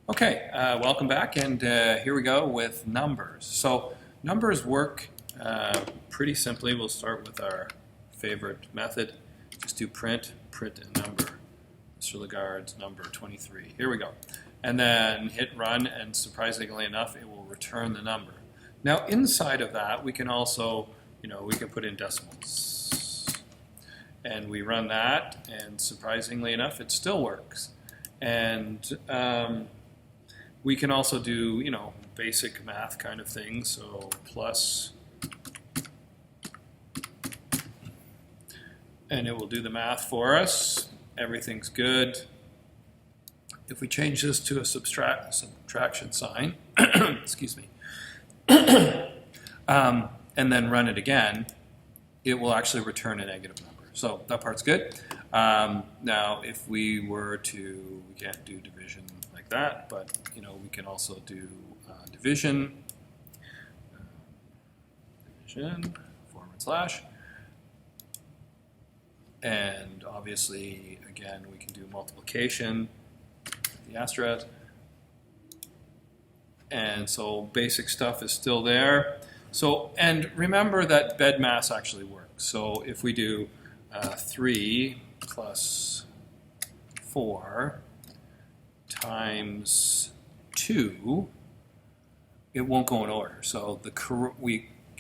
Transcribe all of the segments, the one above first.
Okay, welcome back, and here we go with numbers. So numbers work pretty simply. We'll start with our favorite method. Just do print a number. Mr. Lagarde's number 23. Here we go. And then hit run, and surprisingly enough, it will return the number. Now inside of that, we can also, we can put in decimals. And we run that, and surprisingly enough, it still works. And we can also do, basic math kind of things. So plus, and it will do the math for us. Everything's good. If we change this to a subtraction sign, excuse me, and then run it again, it will actually return a negative number. So that part's good. Now, if we were to, we can't do division like that, but we can also do division, forward slash, and obviously, again, we can do multiplication, the asterisk, and so basic stuff is still there. So, and remember that bed mass actually works. So if we do 3 plus 4 times 2, it won't go in order. So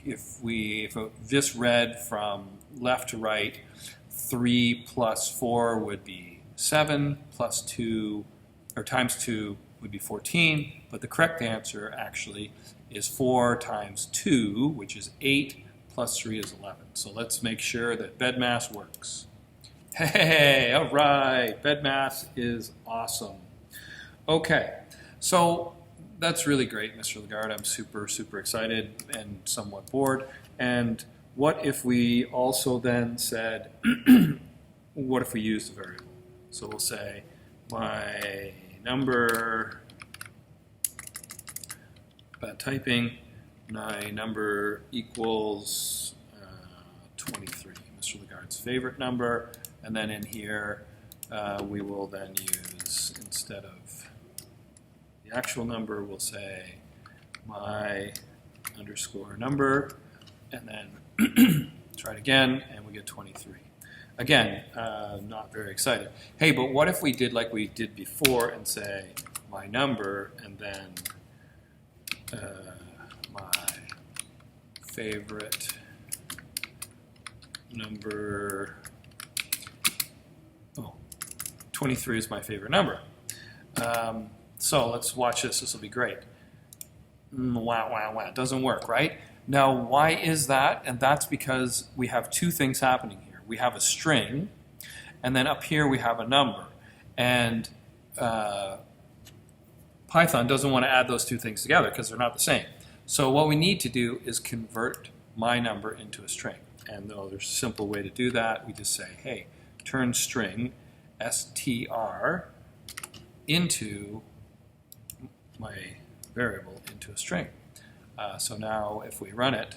if this read from left to right, 3 plus 4 would be 7, plus 2, or times 2 would be 14, but the correct answer actually is 4 times 2, which is 8, plus 3 is 11. So let's make sure that bed mass works. Hey, all right, bed mass is awesome. Okay, so that's really great, Mr. Lagarde. I'm super, super excited and somewhat bored. And what if we also then said, what if we used a variable? So we'll say my number, bad typing, my number equals 23, Mr. Lagarde's favorite number. And then in here, we will then use, instead of the actual number, we'll say my underscore number, and then try it again, and we get 23. Again, not very excited. Hey, but what if we did like we did before and say my number, and then my favorite number, 23 is my favorite number. So let's watch this. This will be great. Wow, wow, wow. It doesn't work, right? Now, why is that? And that's because we have two things happening here. We have a string, and then up here we have a number. And Python doesn't want to add those two things together because they're not the same. So what we need to do is convert my number into a string. And there's a simple way to do that. We just say, hey, turn string str into my variable into a string. So now if we run it,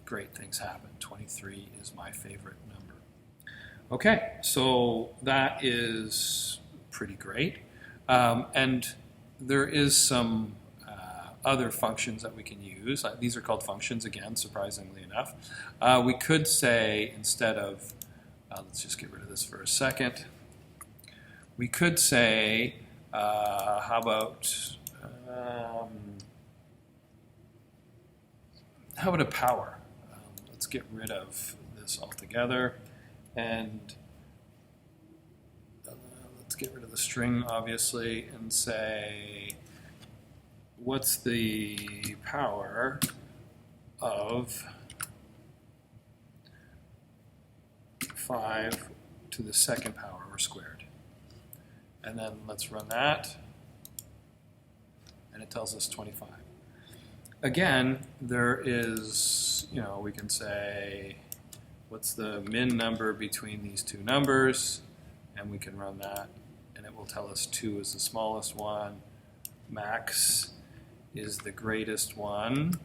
great things happen. 23 is my favorite number. Okay, so that is pretty great. And there is some other functions that we can use. These are called functions, again, surprisingly enough. We could say, instead of, let's just get rid of this for a second. We could say, how about a power? Let's get rid of this altogether, and let's get rid of the string, obviously, and say, what's the power of 5 to the second power, or squared? And then let's run that, and it tells us 25. Again, there is, we can say, what's the min number between these two numbers? And we can run that, and it will tell us 2 is the smallest one, max is the greatest one.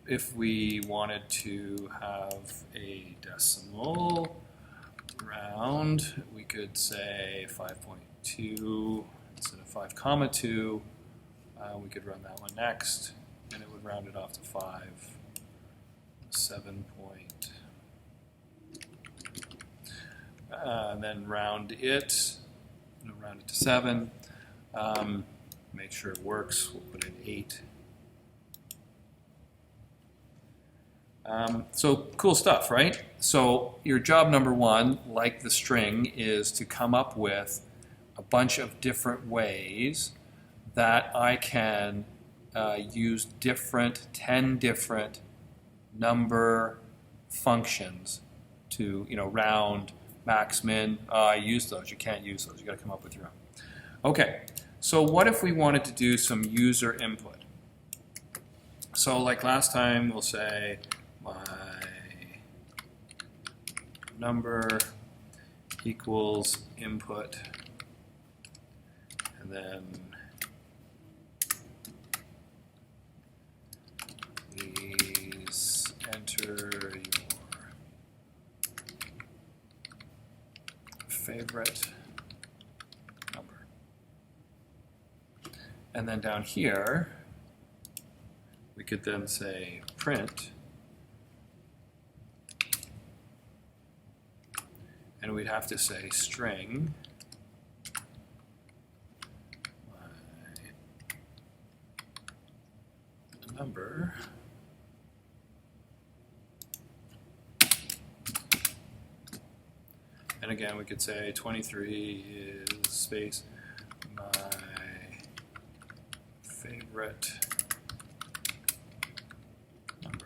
If we wanted to have a decimal, round, we could say 5.2 instead of 5,2. We could run that one next, and it would round it off to 5, 7 point, and then round it to 7. Make sure it works. We'll put in 8. So cool stuff, right? So your job number one, like the string, is to come up with a bunch of different ways that I can use 10 different number functions to, round, max, min. I use those. You can't use those. You got to come up with your own. Okay. So what if we wanted to do some user input? So like last time, we'll say my number equals input, and then please enter your favorite number. And then down here, we could then say print, and we'd have to say string my number and again we could say 23 is space my favorite number.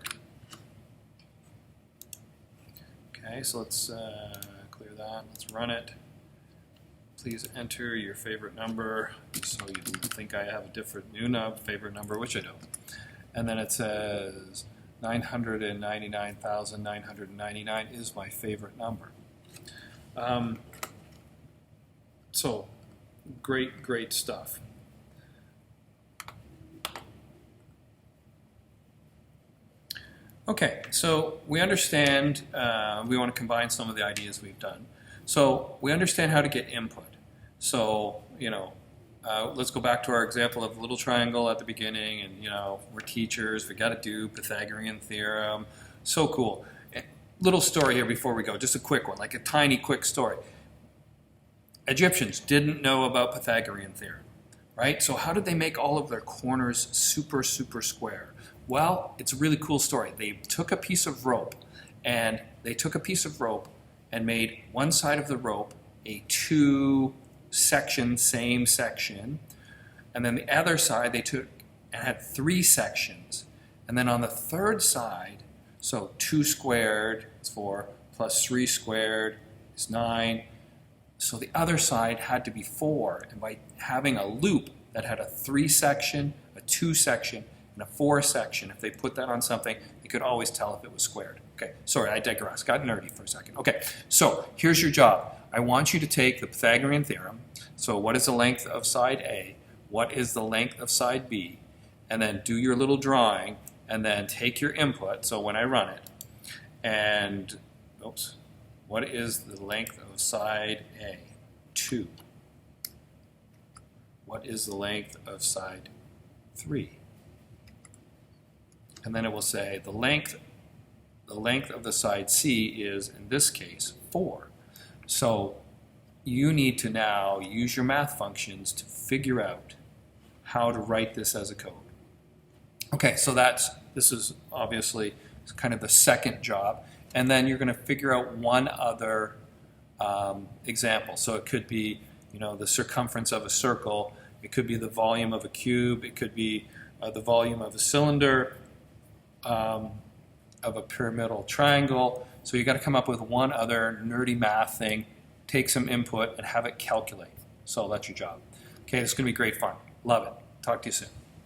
Okay, so let's clear that. Let's run it. Please enter your favorite number, so you don't think I have a different new favorite number, which I don't. And then it says 999,999 is my favorite number. So great stuff. Okay, so we understand, we want to combine some of the ideas we've done. So we understand how to get input. So, let's go back to our example of little triangle at the beginning, and, we're teachers, we got to do Pythagorean theorem. So cool. Little story here before we go, just a quick one, like a tiny quick story. Egyptians didn't know about Pythagorean theorem, right? So how did they make all of their corners super square? Well, it's a really cool story. They took a piece of rope and made one side of the rope a 2-section, same section, and then the other side they took and had 3 sections. And then on the third side, so 2 squared is 4, plus 3 squared is 9. So the other side had to be 4, and by having a loop that had a 3-section, a 2-section, and a 4-section, if they put that on something, they could always tell if it was squared. Okay, sorry, I digress. Got nerdy for a second. Okay, so here's your job. I want you to take the Pythagorean theorem. So what is the length of side A? What is the length of side B? And then do your little drawing, and then take your input, so when I run it, and, oops, what is the length of side A? 2. What is the length of side 3? And then it will say the length of the side C is, in this case, 4. So you need to now use your math functions to figure out how to write this as a code. Okay, so this is obviously kind of the second job. And then you're going to figure out one other example. So it could be, the circumference of a circle. It could be the volume of a cube. It could be the volume of a cylinder, of a pyramidal triangle. So you got to come up with one other nerdy math thing, take some input, and have it calculate. So that's your job. Okay, it's going to be great fun. Love it. Talk to you soon.